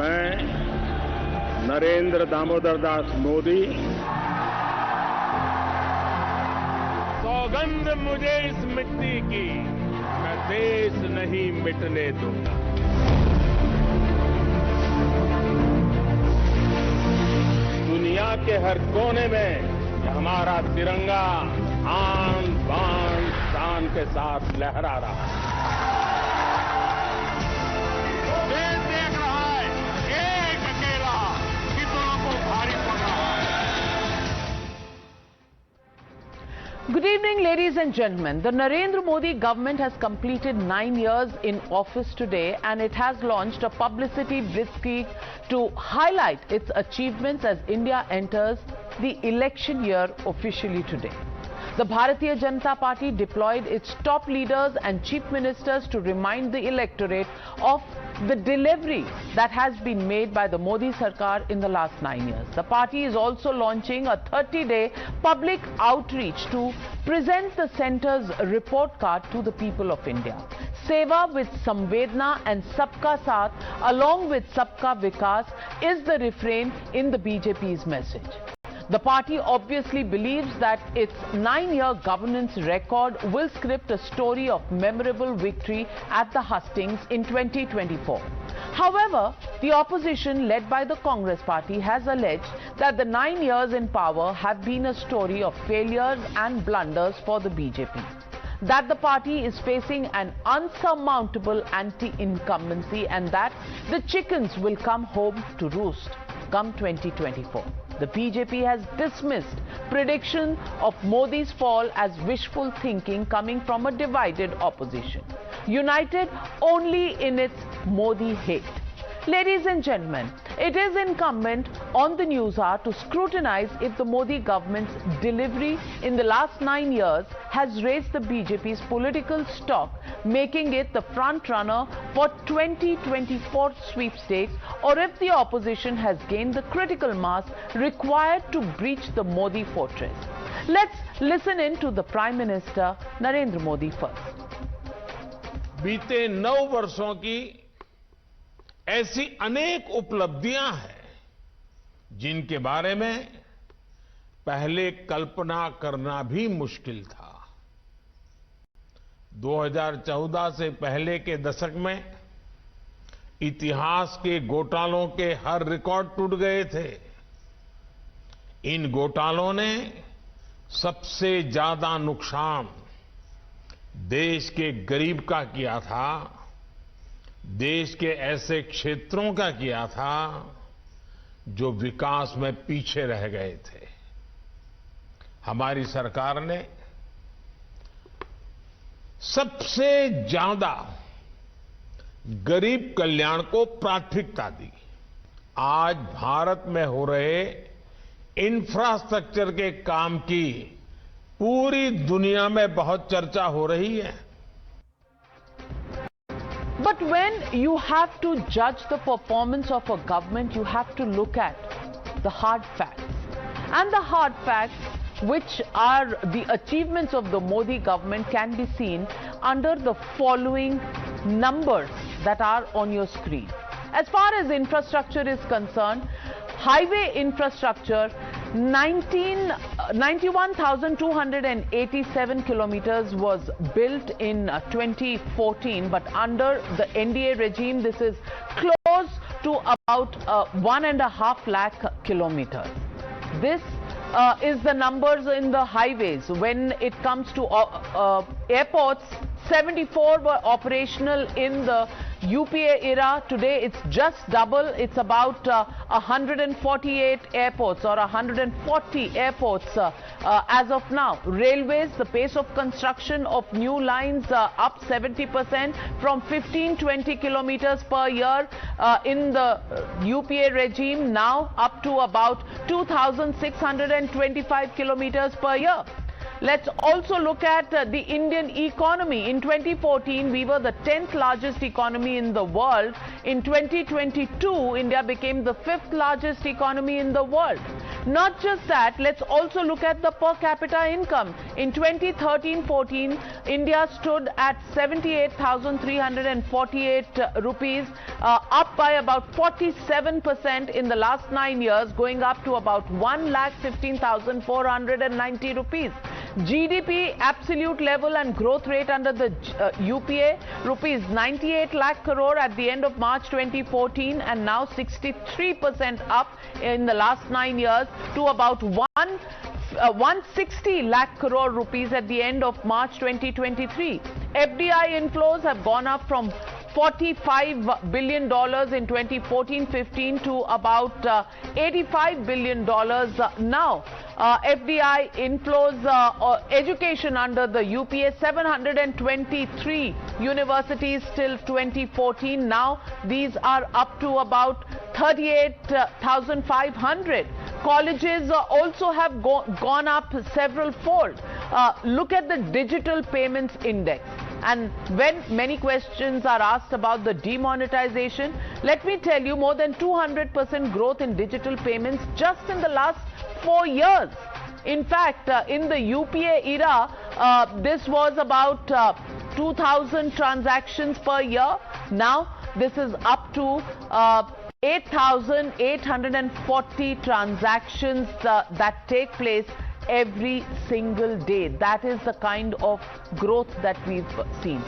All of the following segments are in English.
मैं नरेंद्र दामोदर दास मोदी सौगंध मुझे इस मिट्टी की, मैं देश नहीं मिटने दूंगा। दुनिया के हर कोने में हमारा तिरंगा आन बान शान के साथ लहरा रहा है। देश देख रहा है एक अकेला कितनों को भारी पड़ रहा है। Good evening, ladies and gentlemen. The Narendra Modi government has completed 9 years in office today, and it has launched a publicity blitzkrieg to highlight its achievements as India enters the election year officially today. The Bharatiya Janata Party deployed its top leaders and chief ministers to remind the electorate of the delivery that has been made by the Modi Sarkar in the last 9 years. The party is also launching a 30-day public outreach to present the centre's report card to the people of India. Seva with Samvedna and Sabka Saath along with Sabka Vikas is the refrain in the BJP's message. The party obviously believes that its 9-year governance record will script a story of memorable victory at the hustings in 2024. However, the opposition led by the Congress party has alleged that the 9 years in power have been a story of failures and blunders for the BJP. That the party is facing an unsurmountable anti-incumbency and that the chickens will come home to roost come 2024. The BJP has dismissed prediction of Modi's fall as wishful thinking coming from a divided opposition, united only in its Modi hate. Ladies and gentlemen, it is incumbent on the Newshour to scrutinize if the Modi government's delivery in the last 9 years has raised the BJP's political stock, making it the front runner for 2024 sweepstakes, or if the opposition has gained the critical mass required to breach the Modi fortress. Let's listen in to the Prime Minister Narendra Modi first. बीते 9 वर्षों की ऐसी अनेक उपलब्धियां हैं जिनके बारे में पहले कल्पना करना भी मुश्किल था। 2014 से पहले के दशक में इतिहास के घोटालों के हर रिकॉर्ड टूट गए थे। इन घोटालों ने सबसे ज्यादा नुकसान देश के गरीब का किया था, देश के ऐसे क्षेत्रों का किया था जो विकास में पीछे रह गए थे। हमारी सरकार ने सबसे ज्यादा गरीब कल्याण को प्राथमिकता दी। आज भारत में हो रहे इंफ्रास्ट्रक्चर के काम की पूरी दुनिया में बहुत चर्चा हो रही है। But when you have to judge the performance of a government, you have to look at the hard facts. And the hard facts, which are the achievements of the Modi government, can be seen under the following numbers that are on your screen. As far as infrastructure is concerned, highway infrastructure, 91,287 kilometers was built in 2014, but under the NDA regime, this is close to about 1.5 lakh kilometers. This is the numbers in the highways. When it comes to airports, 74 were operational in the UPA era. Today it's just double. It's about 148 airports or 140 airports as of now. Railways, the pace of construction of new lines up 70% from 15-20 kilometers per year in the UPA regime, now up to about 2,625 kilometers per year. Let's also look at the Indian economy. In 2014, we were the 10th largest economy in the world. In 2022, India became the 5th largest economy in the world. Not just that, let's also look at the per capita income. In 2013-14, India stood at 78,348 rupees, up by about 47% in the last 9 years, going up to about 1,15,490 rupees. GDP absolute level and growth rate under the UPA, rupees 98 lakh crore at the end of March 2014, and now 63% up in the last 9 years to about 160 lakh crore rupees at the end of March 2023. FDI inflows have gone up from $45 billion in 2014-15 to about $85 billion now. FDI inflows, education under the UPA, 723 universities till 2014. Now these are up to about 38,500. Colleges also have gone up several fold. Look at the digital payments index. And when many questions are asked about the demonetization, let me tell you, more than 200% growth in digital payments just in the last 4 years. In fact, in the UPA era, this was about 2,000 transactions per year. Now this is up to 8,840 transactions that take place every single day. That is the kind of growth that we've seen.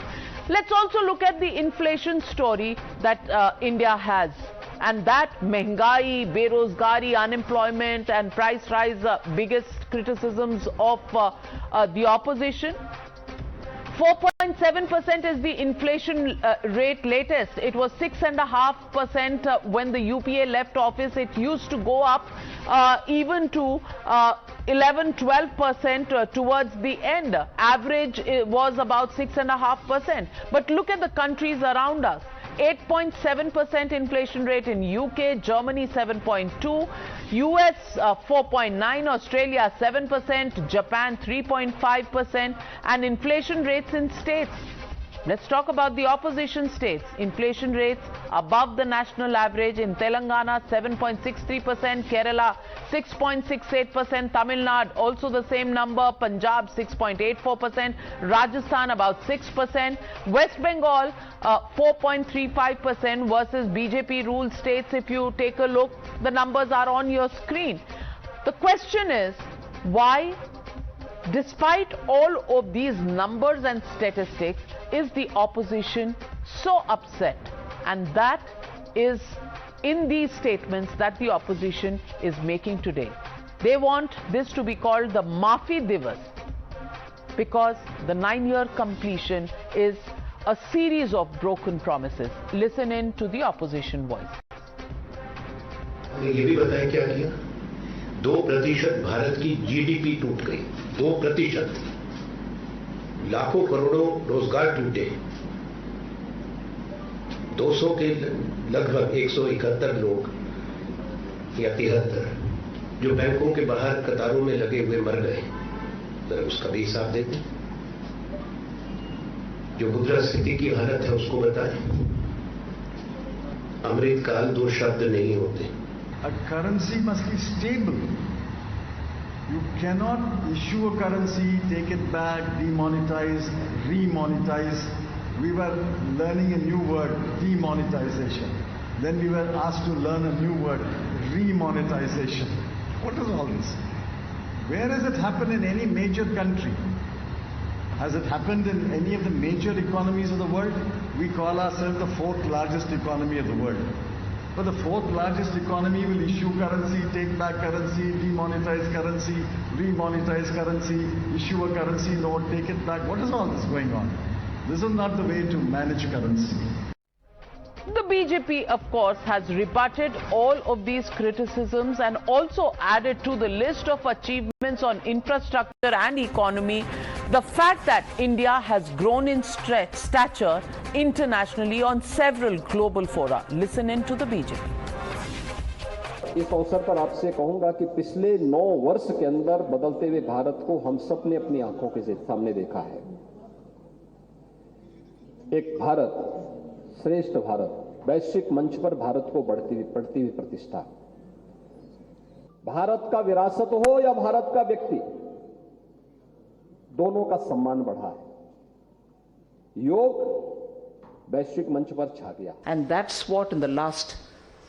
Let's also look at the inflation story that India has. And that mehengai, berozgari, unemployment and price rise, biggest criticisms of the opposition. 4.7% is the inflation rate latest. It was 6.5% when the UPA left office. It used to go up even to 11-12% towards the end. Average was about 6.5%. But look at the countries around us. 8.7% inflation rate in UK, Germany 7.2%, US 4.9%, Australia 7%, Japan 3.5%, and inflation rates in states. Let's talk about the opposition states. Inflation rates above the national average in Telangana 7.63%, Kerala 6.68%, Tamil Nadu also the same number, Punjab 6.84%, Rajasthan about 6%, West Bengal 4.35% versus BJP ruled states. If you take a look, the numbers are on your screen. The question is, why, despite all of these numbers and statistics, is the opposition so upset? And that is in these statements that the opposition is making today. They want this to be called the Maafi Divas, because the 9-year completion is a series of broken promises. Listen in to the opposition voice. ये भी बताएं क्या किया? 2% भारत की GDP टूट गई, 2%, लाखों करोड़ों रोजगार टूटे, 200 के लगभग 171 लोग या 73 जो बैंकों के बाहर कतारों में लगे हुए मर गए, जरा उसका भी हिसाब देते। जो मुद्रास्फीति की हालत है उसको बताएं। अमृतकाल 2 शब्द नहीं होते। A currency must be stable. You cannot issue a currency, take it back, demonetize, remonetize. We were learning a new word, demonetization. Then we were asked to learn a new word, remonetization. What is all this? Where has it happened in any major country? Has it happened in any of the major economies of the world? We call ourselves the 4th largest economy of the world. But the 4th largest economy will issue currency, take back currency, demonetize currency, remonetize currency, issue a currency note, take it back. What is all this going on? This is not the way to manage currency. The BJP, of course, has rebutted all of these criticisms and also added to the list of achievements on infrastructure and economy the fact that India has grown in stature internationally on several global fora. Listen in to the BJP. इस अवसर पर आपसे कहूंगा कि पिछले 9 वर्ष के अंदर बदलते हुए भारत को हम सब ने अपनी आंखों के सामने देखा है। एक भारत, श्रेष्ठ भारत, वैश्विक मंच पर भारत को बढ़ती हुई प्रतिष्ठा। भारत का विरासत हो या भारत का व्यक्ति, दोनों का सम्मान बढ़ा है। योग वैश्विक मंच पर छा गया। And that's what in the last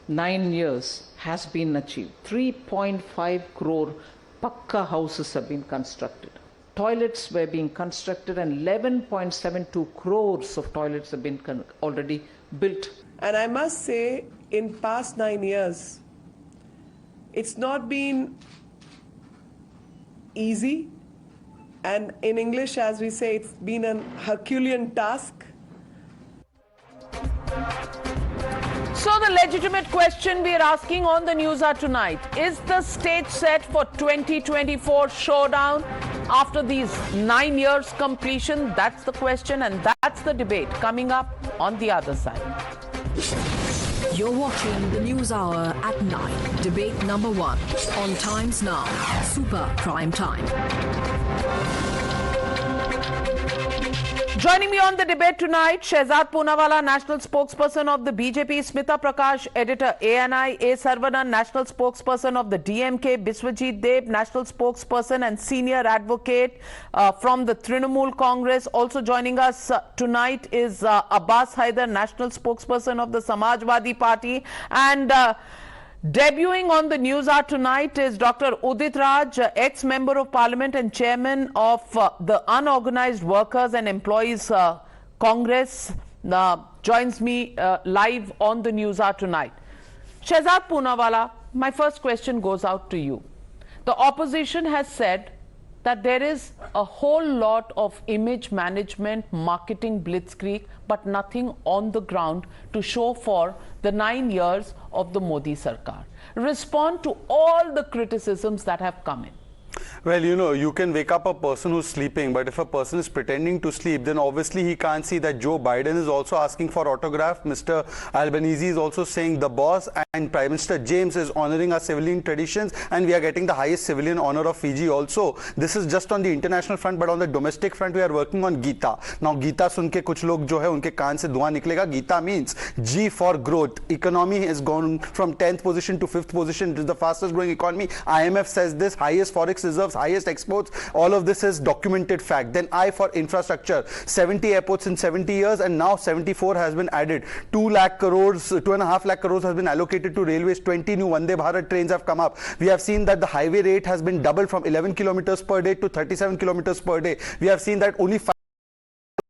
9 years has been achieved. 3.5 crore Pakka houses have been constructed. Toilets were being constructed and 11.72 crores of toilets have been already built. And I must say, in past 9 years, it's not been easy. And in English, as we say, it's been a Herculean task. So the legitimate question we are asking on the Newshour tonight, is the stage set for 2024 showdown after these 9 years completion? That's the question, and that's the debate coming up on the other side. You're watching the News Hour at 9, debate number 1 on Times Now, Super Prime Time. Joining me on the debate tonight, Shehzad Poonawalla, national spokesperson of the BJP, Smita Prakash, editor ANI, A. Sarvanan, national spokesperson of the DMK, Biswajit Deb, national spokesperson and senior advocate from the Trinamool Congress. Also joining us tonight is Abbas Haider, national spokesperson of the Samajwadi Party, and debuting on the Newshour tonight is Dr. Udit Raj, ex-member of Parliament and chairman of the Unorganized Workers and Employees Congress, joins me live on the Newshour tonight. Shehzad Poonawalla, my first question goes out to you. The opposition has said that there is a whole lot of image management, marketing blitzkrieg, but nothing on the ground to show for the 9 years of the Modi Sarkar. Respond to all the criticisms that have come in. Well, you know, you can wake up a person who's sleeping, but if a person is pretending to sleep, then obviously he can't see that Joe Biden is also asking for autograph. Mr. Albanese is also saying the boss, and Prime Minister James is honoring our civilian traditions, and we are getting the highest civilian honor of Fiji also. This is just on the international front, but on the domestic front, we are working on Gita. Now, Gita sunke kuch log jo hai, unke kaan se धुआं niklega. Gita means G for growth. Economy has gone from 10th position to 5th position. It is the fastest growing economy. IMF says this, highest forex reserves, highest exports. All of this is documented fact. Then I for infrastructure, 70 airports in 70 years, and now 74 has been added. 2 lakh crores, 2.5 lakh crores has been allocated to railways. 20 new Vande Bharat trains have come up. We have seen that the highway rate has been doubled from 11 kilometers per day to 37 kilometers per day. We have seen that only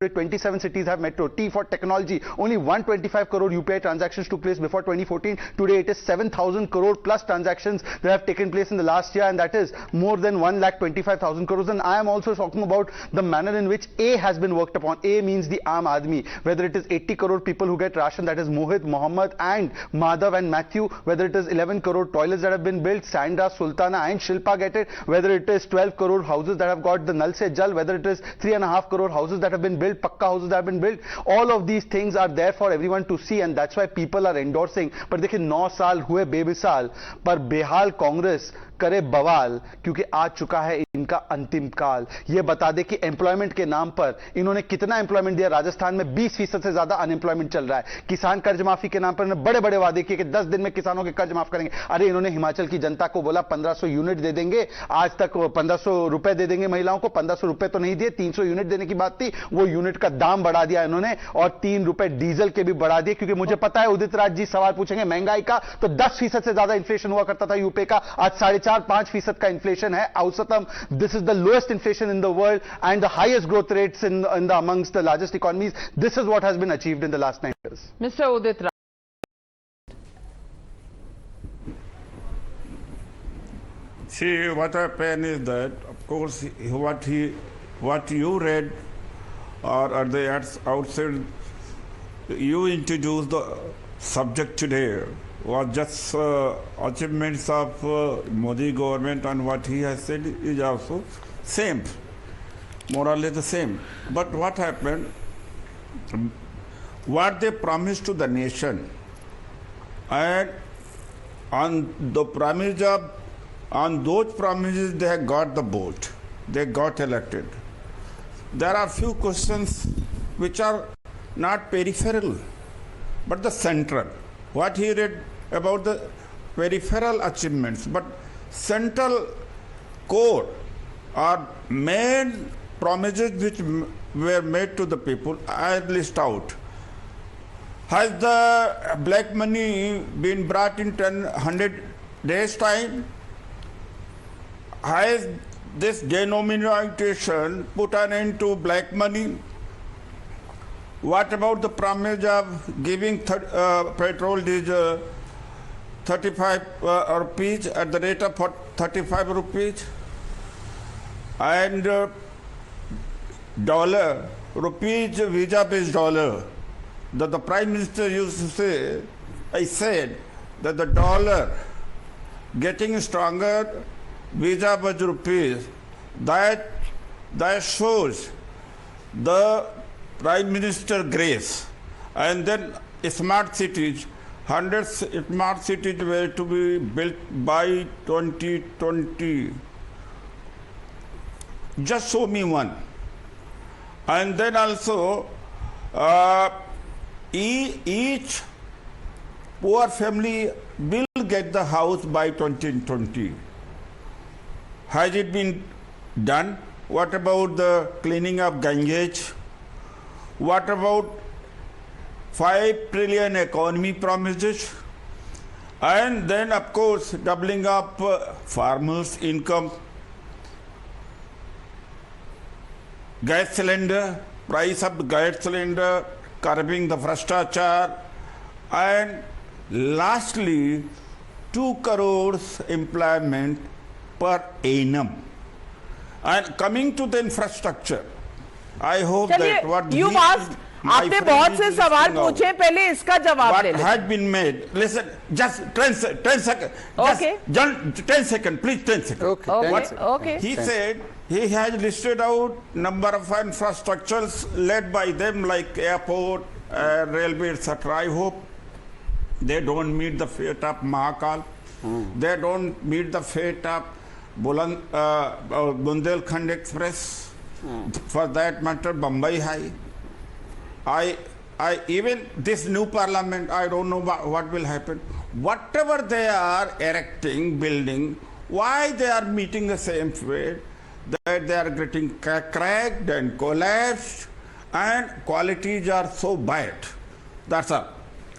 27 cities have metro. T for technology, only 125 crore UPI transactions took place before 2014. Today it is 7,000 crore plus transactions that have taken place in the last year, and that is more than 1,25,000 crores. And I am also talking about the manner in which A has been worked upon. A means the Aam Aadmi, whether it is 80 crore people who get ration, that is Mohit, Mohammed and Madhav and Matthew, whether it is 11 crore toilets that have been built, Sandra, Sultana and Shilpa get it, whether it is 12 crore houses that have got the Nal Se Jal, whether it is 3.5 crore houses that have been built, Pakka houses that have been built. All of these things are there for everyone to see, and that's why people are endorsing. But देखिए 9 साल हुए बेमिसाल, पर बेहाल कांग्रेस करे बवाल, क्योंकि आ चुका है इनका अंतिम काल। ये बता दे कि एम्प्लॉयमेंट के नाम पर इन्होंने कितना एम्प्लॉयमेंट दिया। राजस्थान में 20% से ज्यादा अनएम्प्लॉयमेंट चल रहा है। किसान कर्ज माफी के नाम पर इन्होंने बड़े बड़े वादे किए कि 10 दिन में किसानों के कर्ज माफ करेंगे। अरे इन्होंने हिमाचल की जनता को बोला 1500 यूनिट दे देंगे, आज तक 1500 रुपए दे देंगे महिलाओं को। 1500 रुपए तो नहीं दिए, 300 यूनिट देने की बात थी, वो यूनिट का दाम बढ़ा दिया इन्होंने, और 3 रुपए डीजल के भी बढ़ा दिए। क्योंकि मुझे पता है उदित राज जी सवाल पूछेंगे महंगाई का, तो 10% से ज्यादा इन्फ्लेशन हुआ करता था यूपी का, आज 4.5-5% का इन्फ्लेशन है औसतम। This is the lowest inflation in the world and the highest growth rates in the amongst the largest economies. This is what has been achieved in the last 9 years. Mr. Udit Raj. See, what happened is that, of course, what you read, or at the outset, you introduced the subject today was just achievements of Modi government, and what he has said is also same, more or less the same. But what happened? What they promised to the nation, and on the promise of, on those promises they have got the vote, they got elected. There are few questions which are not peripheral but the central. What he read about the peripheral achievements, but central core or main promises which were made to the people, I list out. Has the black money been brought in 100 days' time? Has this denomination put an end to black money? What about the promise of giving petrol, diesel 35 rupees at the rate of 35 rupees? And dollar, rupees vis-a-vis dollar. The Prime Minister used to say, I said that the dollar getting stronger vis-a-vis rupees, that shows the Prime Minister grace. And then smart cities, 100 smart cities were to be built by 2020. Just show me one. And then also each poor family will get the house by 2020. Has it been done? What about the cleaning of Ganges? What about 5 trillion economy promises? And then of course doubling up farmers' income. Gas cylinder, price of the gas cylinder, curbing the Bhrashtachar, and lastly 2 crores employment per annum. And coming to the infrastructure, I hope that what you've asked, आपने बहुत से सवाल पूछे, पहले इसका जवाब ले लें. What had been made? Listen, just 10 seconds. Okay. Just 10 seconds, please 10 seconds. Okay. He said he has listed out number of infrastructures led by them like airport, railway, etc. I hope they don't meet the fate of Mahakal. They don't meet the fate of Bundelkhand Express. For that matter, Bombay High. I even this new parliament, I don't know what will happen. Whatever they are erecting, building, why they are meeting the same fate, that they are getting cracked and collapsed, and qualities are so bad. That's all.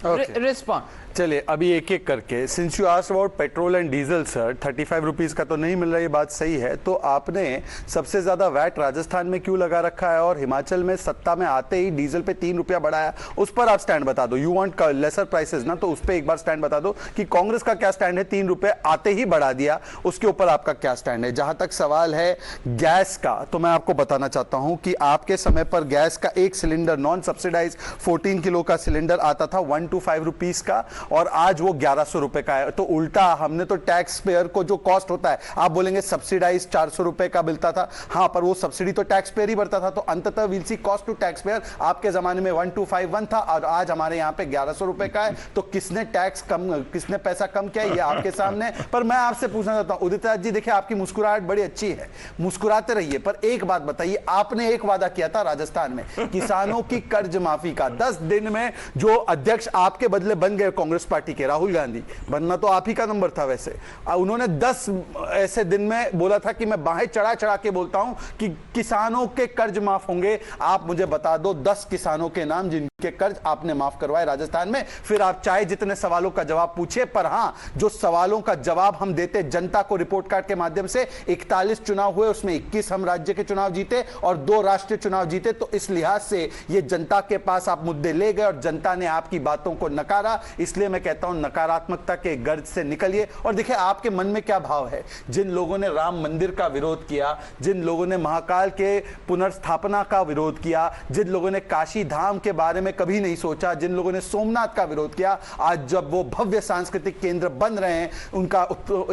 Okay. Respond. चलिए अभी एक एक करके, since you asked about petrol and diesel sir, 35 rupees का तो नहीं मिल रहा, ये बात सही है, तो आपने सबसे ज़्यादा वैट राजस्थान में क्यों लगा रखा है और हिमाचल में सत्ता में आते ही डीजल पे 3 रुपया बढ़ाया, उस पर आप स्टैंड बता दो. यू वांट लेसर प्राइसेस ना, तो उस पर एक बार स्टैंड बता दो कि कांग्रेस का क्या स्टैंड है. 3 रुपये आते ही बढ़ा दिया, उसके ऊपर आपका क्या स्टैंड है. जहां तक सवाल है गैस का, तो मैं आपको बताना चाहता हूं कि आपके समय पर गैस का एक सिलेंडर नॉन सब्सिडाइज 14 किलो का सिलेंडर आता था 1 to 5 रुपीज का, और आज वो 1100 रुपए का है. तो उल्टा हमने तो टैक्स पेयर को जो कॉस्ट होता है, आप बोलेंगे सब्सिडाइज 400 रुपए का मिलता था, हां, पर वो सब्सिडी तो टैक्स पेयर ही भरता था. तो अंततः will see cost to taxpayer. आपके जमाने में 1251 था और आज हमारे यहां पे 1100 रुपए का है. तो किसने टैक्स कम, किसने पैसा कम किया, ये आपके सामने. पर मैं आपसे पूछना चाहता हूं उदित राज जी, देखिए आपकी मुस्कुराहट बड़ी अच्छी है, मुस्कुराते रहिए, पर एक बात बताइए, आपने एक वादा किया था राजस्थान में किसानों की कर्ज माफी का. 10 दिन में जो अध्यक्ष आपके बदले बन गए कांग्रेस पार्टी के, राहुल गांधी, बनना तो आप ही का नंबर था वैसे, उन्होंने 10 ऐसे दिन में बोला था कि मैं बाहें चढ़ा चढ़ा के बोलता हूं कि किसानों के कर्ज माफ होंगे. आप मुझे बता दो 10 किसानों के नाम जिनके कर्ज आपने माफ करवाए राजस्थान में. फिर आप चाहे जितने सवालों का जवाब पूछिए, पर हां, जो सवालों का जवाब हम देते जनता को रिपोर्ट कार्ड के माध्यम से, 41 चुनाव हुए, उसमें 21 हम राज्य के चुनाव जीते और 2 राष्ट्रीय चुनाव जीते. तो इस लिहाज से ये जनता के पास आप मुद्दे ले गए और जनता ने आपकी बातों को नकारा. इसलिए मैं कहता हूं नकारात्मकता के गर्ज से निकलिए और देखिए आपके मन में क्या भाव है. जिन लोगों ने राम मंदिर का विरोध किया, जिन लोगों ने महाकाल के पुनर्स्थापना का विरोध किया, जिन लोगों ने काशी धाम के बारे में कभी नहीं सोचा, जिन लोगों ने सोमनाथ का विरोध किया, आज जब वो भव्य सांस्कृतिक केंद्र बन रहे हैं, उनका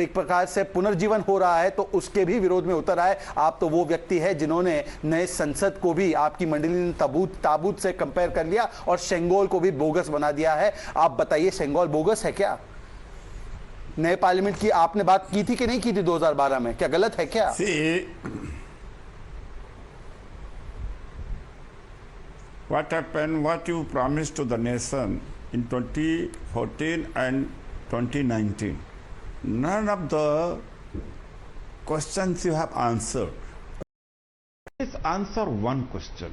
एक प्रकार से पुनर्जीवन हो रहा है, तो उसके भी विरोध में उतर आए. आप तो वो व्यक्ति है जिन्होंने नए संसद को भी आपकी मंडली ने ताबूत से कंपेयर कर लिया और शेंगोल को भी बोगस बना दिया है. आप बताइए शेंगोल बोगस है क्या? नए पार्लियामेंट की आपने बात की थी कि नहीं की थी 2012 में? क्या गलत है क्या? What happened, what you promised to the nation in 2014 and 2019, none of the questions you have answered. Please answer one question.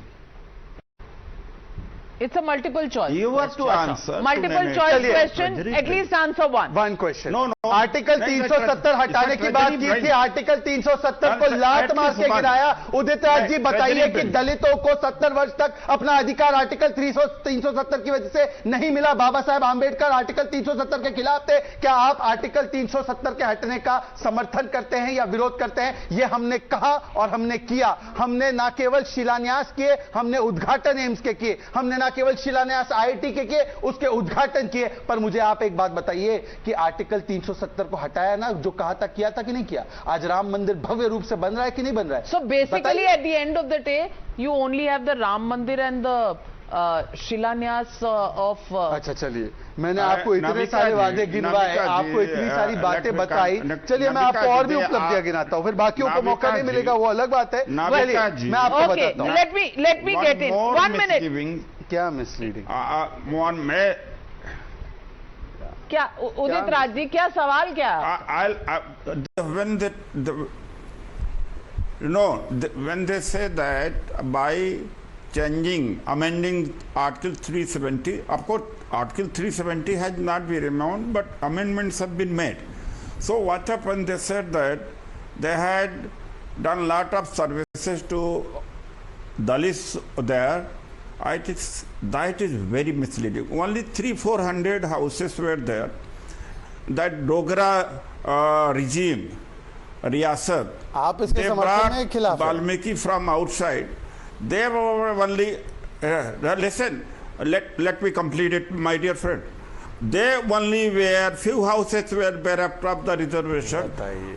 It's a multiple choice. You have to answer. Multiple choice question, at least answer one. One question. No. Article 370 हटाने की बात की थी, article 370 को लात मार के गिराया। उदित राज जी बताइए कि दलितों को 70 वर्ष तक अपना अधिकार आर्टिकल 370 की वजह से नहीं मिला। बाबा साहेब आंबेडकर आर्टिकल 370 के खिलाफ थे। क्या आप आर्टिकल 370 के हटने का समर्थन करते हैं या विरोध करते हैं? ये हमने कहा और हमने किया। हमने न केवल शिलान्यास किए, हमने उद्घाटन एम्स के किए, हमने न केवल शिलान्यास आईआईटी के किए, उसके उद्घाटन किए। पर मुझे आप एक बात बताइए कि आर्टिकल 370 को हटाया ना, जो कहा था किया था कि नहीं किया? आज राम मंदिर भव्य रूप से बन रहा है कि नहीं बन रहा है? So basically at the end of the day you only have the Ram Mandir and the शिलान्यास ऑफ अच्छा चलिए, मैंने आपको इतने सारे वादे गिनवाए, आपको इतनी सारी बातें बताई। चलिए मैं आपको और भी उपलब्धियां गिनाता हूं, फिर बाकियों को मौका नहीं मिलेगा, वो अलग बात है। मैं आपको बताता हूं। let me get in 1 minute. क्या मिसलीडिंग? क्या उदित राज जी, क्या सवाल क्या? When they say that by amending Article 370, of course, Article 370 has not been removed, but amendments have been made. So what happened? They said that they had done a lot of services to Dalits there. I think that is very misleading. Only 300-400 houses were there. That Dogra regime, Riyasat, they brought Valmiki from outside. They were only, listen, let me complete it, my dear friend. They only were, few houses were bereft of the reservation.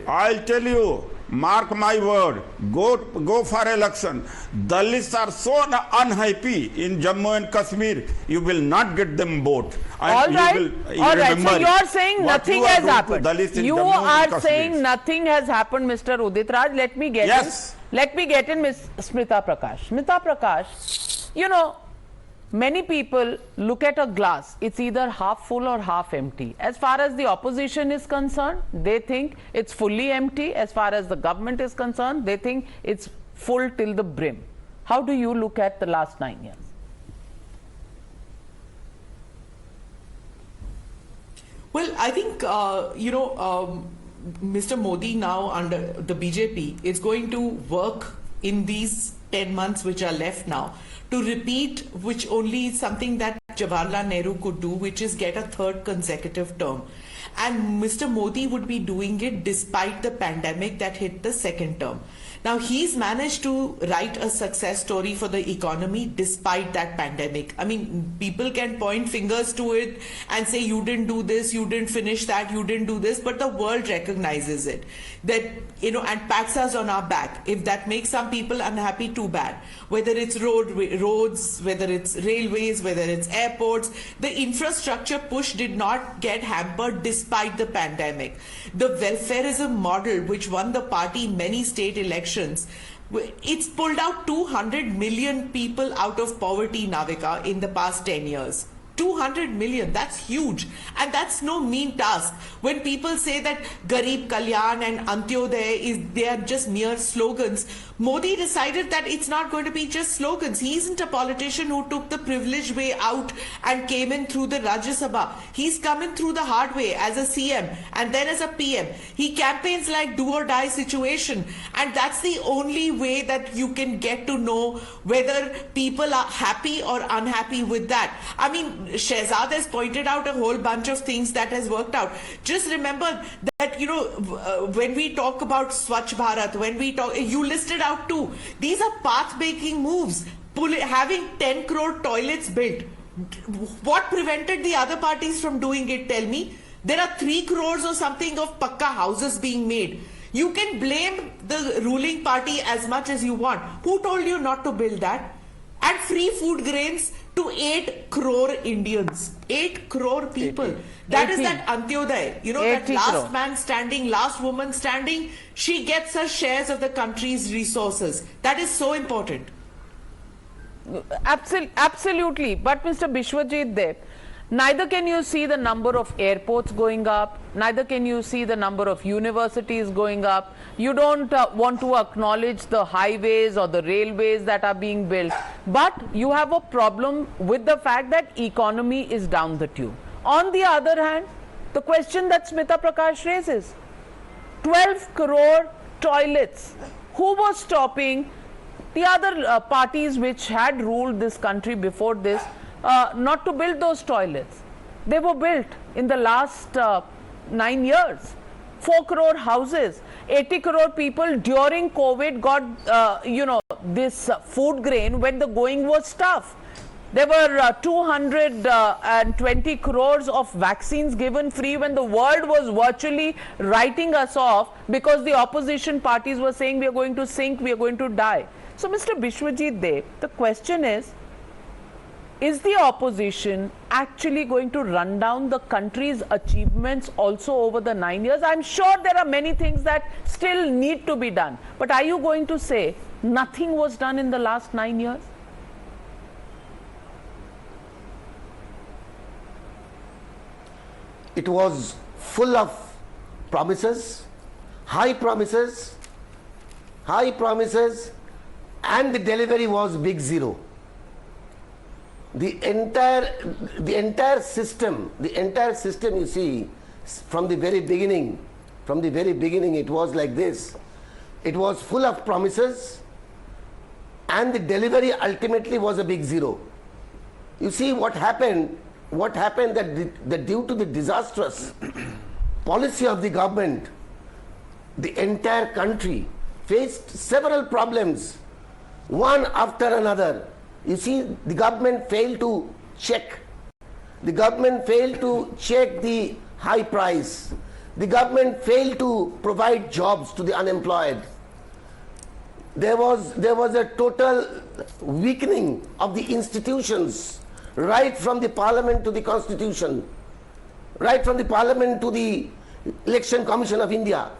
I'll tell you, mark my word, go for election. Dalits are so unhappy in Jammu and Kashmir, you will not get them vote. All right, so you are saying nothing has happened. You are saying nothing has happened, Mr. Udit Raj. Let me get in Ms. Smita Prakash. Smita Prakash, you know, many people look at a glass, it's either half full or half empty. As far as the opposition is concerned, they think it's fully empty. As far as the government is concerned, they think it's full till the brim. How do you look at the last 9 years? Well, I think, Mr. Modi now under the BJP is going to work in these 10 months which are left now to repeat which only is something that Jawaharlal Nehru could do, which is get a third consecutive term. And Mr. Modi would be doing it despite the pandemic that hit the second term. Now, he's managed to write a success story for the economy despite that pandemic. I mean, people can point fingers to it and say, you didn't do this, you didn't finish that, you didn't do this, but the world recognizes it. That, and pats us on our back. If that makes some people unhappy, too bad. Whether it's roads, whether it's railways, whether it's airports, the infrastructure push did not get hampered despite the pandemic. The welfareism model, which won the party many state elections, it's pulled out 200 million people out of poverty, Navika, in the past 10 years. 200 million, that's huge. And that's no mean task. When people say that Garib Kalyan and Antyodaya they are just mere slogans, Modi decided that it's not going to be just slogans. He isn't a politician who took the privileged way out and came in through the Rajya Sabha. He's come in through the hard way as a CM and then as a PM. He campaigns like do or die situation. And that's the only way that you can get to know whether people are happy or unhappy with that. I mean, Shehzad has pointed out a whole bunch of things that has worked out. Just remember that, when we talk about Swachh Bharat, when we talk, you listed out too. These are path-making moves. Having 10 crore toilets built. What prevented the other parties from doing it? Tell me. There are 3 crores or something of pakka houses being made. You can blame the ruling party as much as you want. Who told you not to build that? And free food grains to 8 crore Indians. 8 crore people. 80. That 80. is that Antyodaya. That last man standing, last woman standing, she gets her shares of the country's resources. That is so important. Absolutely. But Mr. Bishwajit Dev, Neither can you see the number of airports going up, neither can you see the number of universities going up. You don't want to acknowledge the highways or the railways that are being built. But you have a problem with the fact that economy is down the tube. On the other hand, the question that Smita Prakash raises, 12 crore toilets. Who was stopping the other parties which had ruled this country before this not to build those toilets? They were built in the last 9 years. 4 crore houses, 80 crore people during COVID got, this food grain when the going was tough. There were 220 crores of vaccines given free when the world was virtually writing us off because the opposition parties were saying we are going to sink, we are going to die. So, Mr. Bishwajit Deb, the question is the opposition actually going to run down the country's achievements also over the 9 years? I'm sure there are many things that still need to be done. But are you going to say nothing was done in the last 9 years? It was full of promises, high promises, and the delivery was big zero. The entire system you see, from the very beginning it was like this. It was full of promises and the delivery ultimately was a big zero. You see what happened that due to the disastrous policy of the government, the entire country faced several problems, one after another. You see, the government failed to check. The government failed to check the high price. The government failed to provide jobs to the unemployed. There was a total weakening of the institutions, right from the parliament to the constitution, right from the parliament to the Election Commission of India.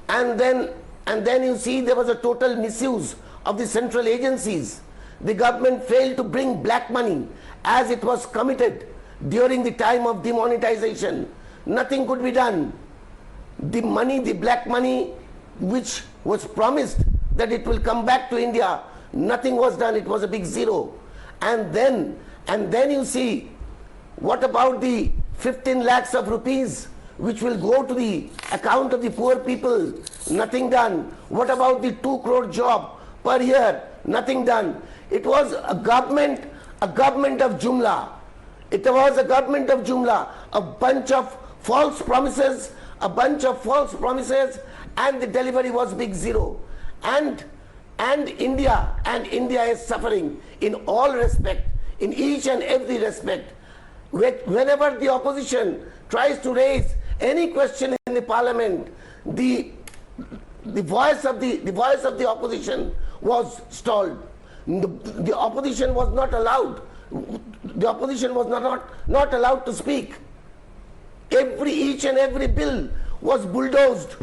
And then you see there was a total misuse of the central agencies. The government failed to bring black money as it was committed during the time of demonetization. Nothing could be done. The money, the black money which was promised that it will come back to India, nothing was done. It was a big zero. And then you see, what about the 15 lakhs of rupees which will go to the account of the poor people? Nothing done. What about the 2 crore job per year? Nothing done. It was a government of Jumla. It was a government of Jumla, a bunch of false promises, and the delivery was big zero. And India is suffering in all respect, in each and every respect. Whenever the opposition tries to raise any question in the parliament, the voice of the opposition was stalled. The opposition was not allowed. The opposition was not allowed to speak. Each and every bill was bulldozed.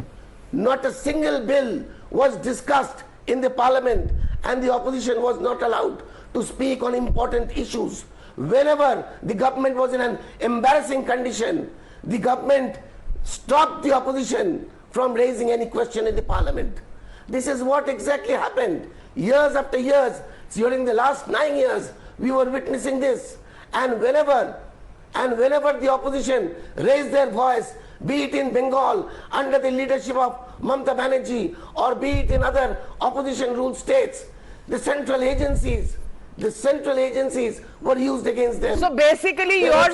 Not a single bill was discussed in the parliament, and the opposition was not allowed to speak on important issues. Whenever the government was in an embarrassing condition, the government stopped the opposition from raising any question in the parliament. This is what exactly happened. Years after years, during the last 9 years, we were witnessing this. And whenever the opposition raised their voice, be it in Bengal under the leadership of Mamata Banerjee, or be it in other opposition ruled states, the central agencies were used against them. So basically your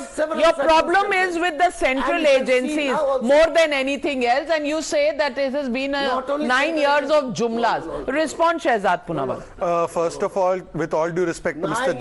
problem is with the central agencies more than anything else, and you say that it has been 9 years of jumlas. Respond, Shehzad Poonawalla. First of all, with all due respect to Mr.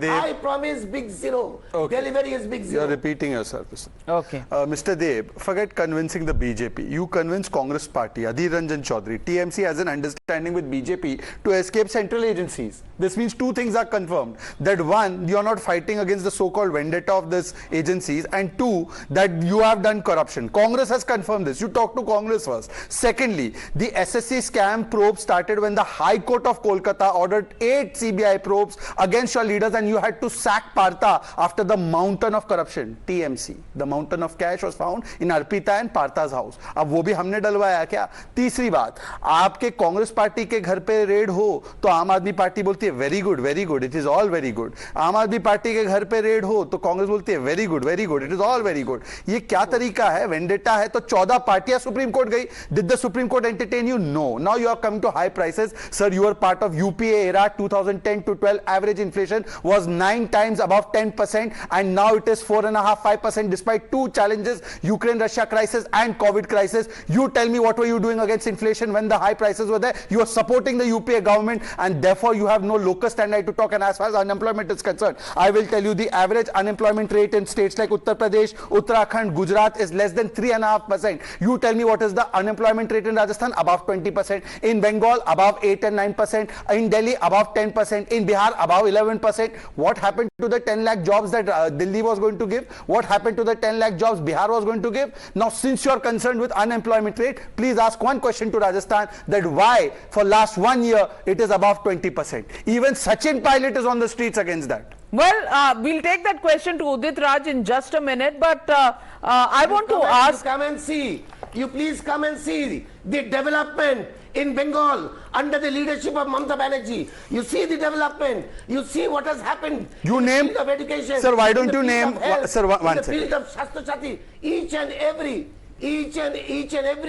Deb, I promise big zero. Okay. Delivery is big zero. You're repeating yourself. Okay. Mr. Deb, forget convincing the BJP. You convince Congress party, Adhir Ranjan Chaudhary. TMC has an understanding with BJP to escape central agencies. agencies. This means two things are confirmed. That one, you are not fighting against the so-called vendetta of these agencies, and two, that you have done corruption. Congress has confirmed this. You talk to Congress first. Secondly, the SSC scam probe started when the High Court of Kolkata ordered 8 CBI probes against your leaders, and you had to sack Partha after the mountain of corruption. TMC. The mountain of cash was found in Arpita and Partha's house. अब वो भी हमने डलवाया क्या? तीसरी बात, आपके Congress party के घर पे रेड हो तो आम आदमी पार्टी बोलती है very good, it is all very good. आम आदमी पार्टी के घर पे रेड हो तो कांग्रेस बोलती है very good, it is all very good. ये क्या तरीका है? वेंडेटा है तो 14 पार्टियां सुप्रीम कोर्ट गई. Did the Supreme Court entertain you? No. Now you are coming to high prices. Sir, you are part of UPA era 2010 to 12. Average inflation was 9 times above 10%, and now it is 4.5-5% despite two challenges: Ukraine-Russia crisis and COVID crisis. You tell me, what were you doing against inflation when the high prices were there? You are supporting the UPA government, and therefore you have no locus standi to talk. And as far as unemployment is concerned, I will tell you the average unemployment rate in states like Uttar Pradesh, Uttarakhand, Gujarat is less than 3.5%. You tell me, what is the unemployment rate in Rajasthan? Above 20%. In Bengal, above 8 and 9%. In Delhi, above 10%. In Bihar, above 11%. What happened to the 10 lakh jobs that Delhi was going to give? What happened to the 10 lakh jobs Bihar was going to give? Now, since you are concerned with unemployment rate, please ask one question to Rajasthan, that why for last 1 year it is above 20%. Even Sachin Pilot is on the streets against that. Well, we'll take that question to Udit Raj in just a minute, but I want to ask... Come and see. You please come and see the development in Bengal under the leadership of Mamata Banerjee. You see the development. You see what has happened. You name... In the field of education. Sir, why don't you name... Sir, one second. In the field second. of Shastra Chati. Each and every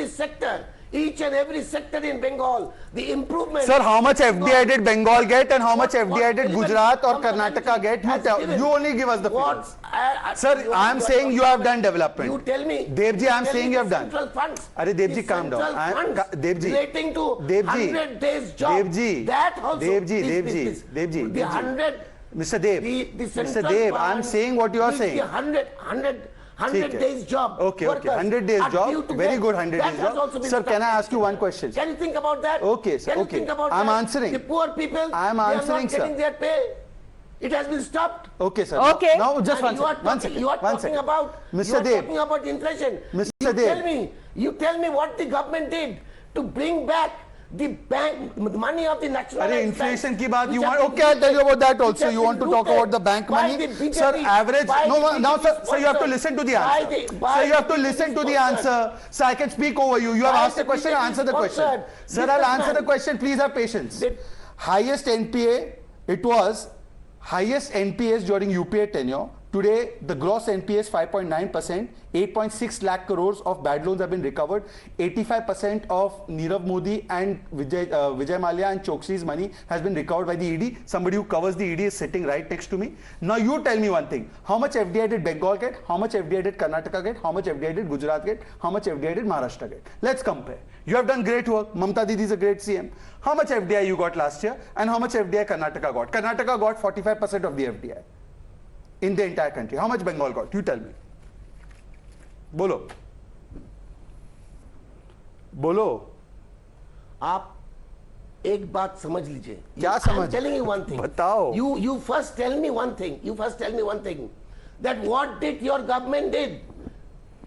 sector. Each and every sector in Bengal, the improvement. Sir, how much FDI did Bengal get and how much FDI did Gujarat or Karnataka get? You only give us the figures. Sir, I am saying you have done development. You tell me. Devji, I am saying you have done. Central funds. Arey Devji, calm down. Devji. Relating to 100 days job. Devji. That also. Devji. The 100. Mr. Dev. Mr. Dev, I am saying what you are saying. The 100 days job. Okay. 100 days job. Very good 100 days job. Sir, can I ask you one question? Can you think about that? Okay, sir. Can you think about I'm that? answering. The poor people, I am answering, they are not getting their pay. It has been stopped. Okay, sir. Okay. Now, just one second. You are talking about inflation. Mr. Dev. You tell me what the government did to bring back the bank money of the national inflation ki baat you want. Okay, I'll tell you about that also. You want to talk about the bank money? Sir, average. No, now, sir, you have to listen to the answer. Sir, you have to listen to the answer. Sir, I can speak over you. You have asked the question, answer the question. Sir, I'll answer the question. Please have patience. Highest NPA, it was highest NPAs during UPA tenure. Today, the gross NPA is 5.9%. 8.6 lakh crores of bad loans have been recovered. 85% of Nirav Modi and Vijay Mallya and Choksi's money has been recovered by the ED. Somebody who covers the ED is sitting right next to me. Now you tell me one thing. How much FDI did Bengal get? How much FDI did Karnataka get? How much FDI did Gujarat get? How much FDI did Maharashtra get? Let's compare. You have done great work. Mamta Didi is a great CM. How much FDI you got last year and how much FDI Karnataka got? Karnataka got 45% of the FDI in the entire country. How much Bengal got? You tell me. बोलो आप एक बात समझ लीजिए. क्या समझ? I'm telling you one thing. बताओ. You first tell me one thing. That what did your government did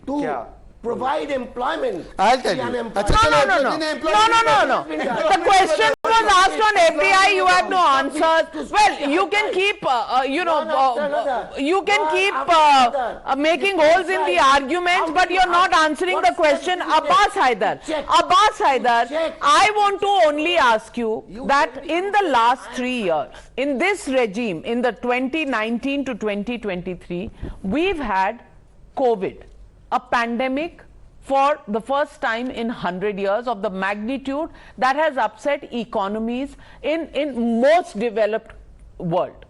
to क्या? provide employment. I'll tell you. No. The question was asked on FDI. You have no answers. Well, you can keep, making holes in the arguments, but you're not answering the question. Abbas Haidar, I want to only ask you that in the last 3 years, in this regime, in the 2019 to 2023, we've had COVID. A pandemic for the first time in 100 years of the magnitude that has upset economies in most developed world.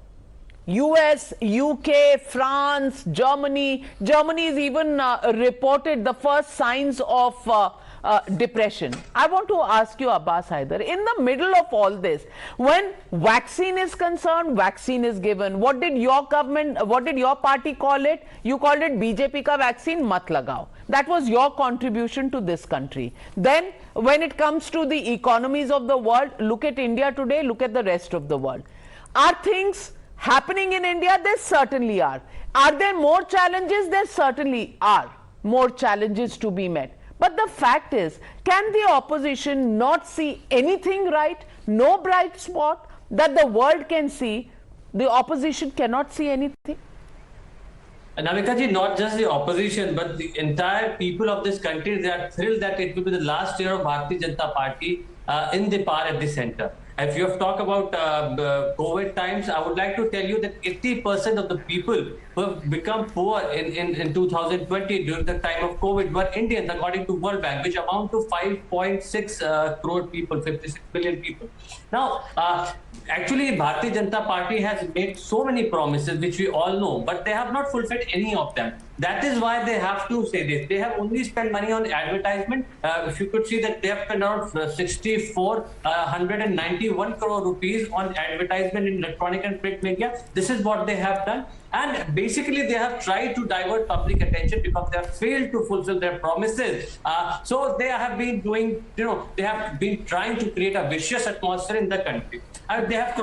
US, UK, France, Germany. Germany has even reported the first signs of depression. I want to ask you, Abbas Haider, in the middle of all this, when vaccine is concerned, vaccine is given. What did your government, what did your party call it? You called it BJP ka vaccine mat lagao. That was your contribution to this country. Then when it comes to the economies of the world, look at India today, look at the rest of the world. Are things happening in India? There certainly are. Are there more challenges? There certainly are more challenges to be met. But the fact is, can the opposition not see anything right, no bright spot that the world can see? The opposition cannot see anything? Navika ji, not just the opposition, but the entire people of this country, they are thrilled that it will be the last year of Bharatiya Janata Party in the power at the center. If you have talked about COVID times, I would like to tell you that 80% of the people who have become poor in 2020 during the time of COVID were Indians, according to World Bank, which amount to 5.6 crore people, 56 million people. Now, actually, Bharatiya Janata Party has made so many promises, which we all know, but they have not fulfilled any of them. That is why they have to say this. They have only spent money on advertisement. If you could see that they have spent around 191 crore rupees on advertisement in electronic and print media. This is what they have done. And basically, they have tried to divert public attention because they have failed to fulfill their promises. So they have been doing, they have been trying to create a vicious atmosphere in the country. They have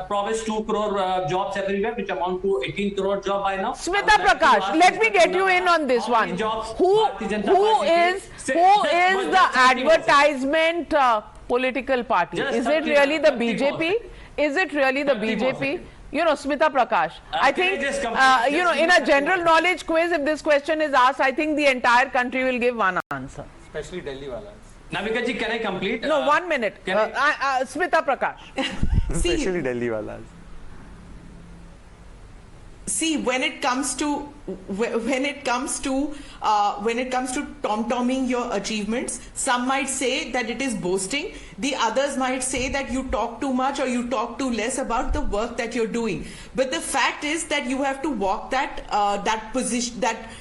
promised 2 crore jobs everywhere, which amount to 18 crore job by now. Smita Prakash, let me get you in on this one. Who is the advertisement political party? Is it really the BJP? Is it really the BJP? Smita Prakash, I think, in a general knowledge quiz, if this question is asked, I think the entire country will give one answer. Especially Delhi walas. Navika ji, can I complete? No, 1 minute. Smita Prakash. Especially Delhi walas. See, when it comes to tom-tomming your achievements, some might say that it is boasting. The others might say that you talk too much or you talk too less about the work that you're doing. But the fact is that you have to walk that position, that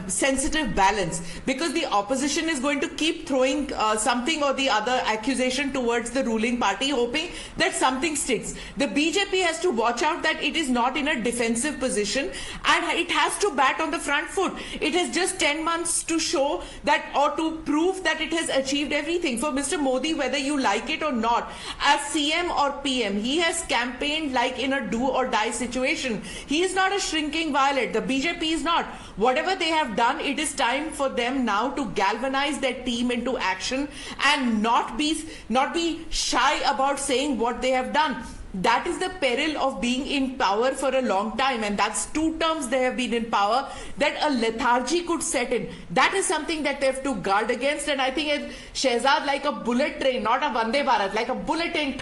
sensitive balance, because the opposition is going to keep throwing something or the other accusation towards the ruling party, hoping that something sticks. The BJP has to watch out that it is not in a defensive position and it has to bat on the front foot. It has just 10 months to show that, or to prove that it has achieved everything. For Mr. Modi, whether you like it or not, as CM or PM, he has campaigned like in a do or die situation. He is not a shrinking violet. The BJP is not. Whatever they have done, it is time for them now to galvanize their team into action and not be shy about saying what they have done. That is the peril of being in power for a long time, and that's 2 terms they have been in power, that a lethargy could set in. That is something that they have to guard against, and I think Shehzad, like a bullet train, not a Vande Bharat, like a bullet train,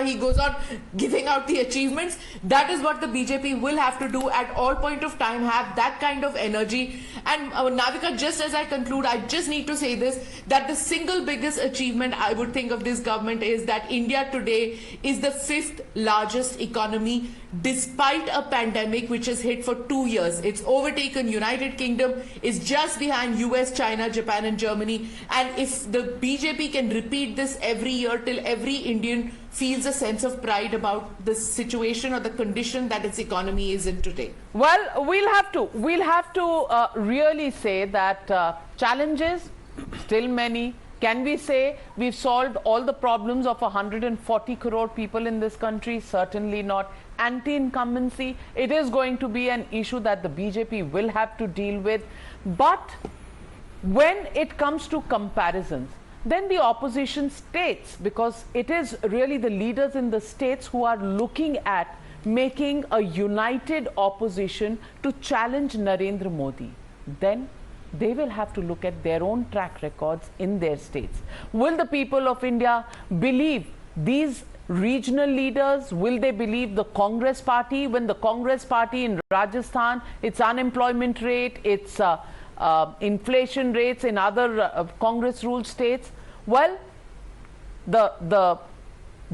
he goes on giving out the achievements. That is what the BJP will have to do at all point of time, have that kind of energy. And Navika, just as I conclude, I just need to say this, that the single biggest achievement I would think of this government is that India today is the 5th largest economy despite a pandemic which has hit for 2 years. It's overtaken United Kingdom, is just behind US, China, Japan and Germany. And if the BJP can repeat this every year till every Indian feels a sense of pride about the situation or the condition that its economy is in today. Well, we'll have to really say that challenges still many. Can we say we've solved all the problems of 140 crore people in this country? Certainly not. Anti-incumbency, it is going to be an issue that the BJP will have to deal with. But when it comes to comparisons, then the opposition states, because it is really the leaders in the states who are looking at making a united opposition to challenge Narendra Modi, then they will have to look at their own track records in their states. Will the people of India believe these regional leaders? Will they believe the Congress party, when the Congress party in Rajasthan, its unemployment rate, its inflation rates in other Congress ruled states? Well, the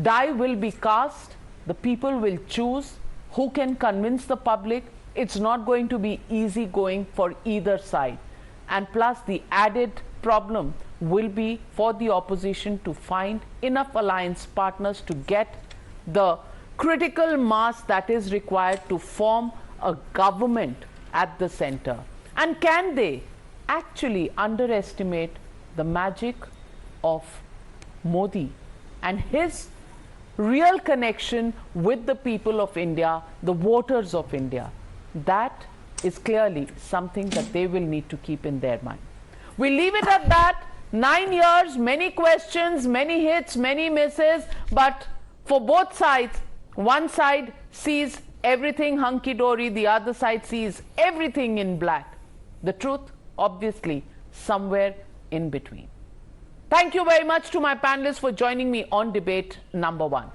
die will be cast, the people will choose who can convince the public. It's not going to be easy going for either side. And plus the added problem will be for the opposition to find enough alliance partners to get the critical mass that is required to form a government at the center. And can they actually underestimate the magic of Modi and his real connection with the people of India, the voters of India? That is clearly something that they will need to keep in their mind. We leave it at that. 9 years, many questions, many hits, many misses, but for both sides, one side sees everything hunky-dory, the other side sees everything in black. The truth, obviously, somewhere in between. Thank you very much to my panelists for joining me on debate number 1.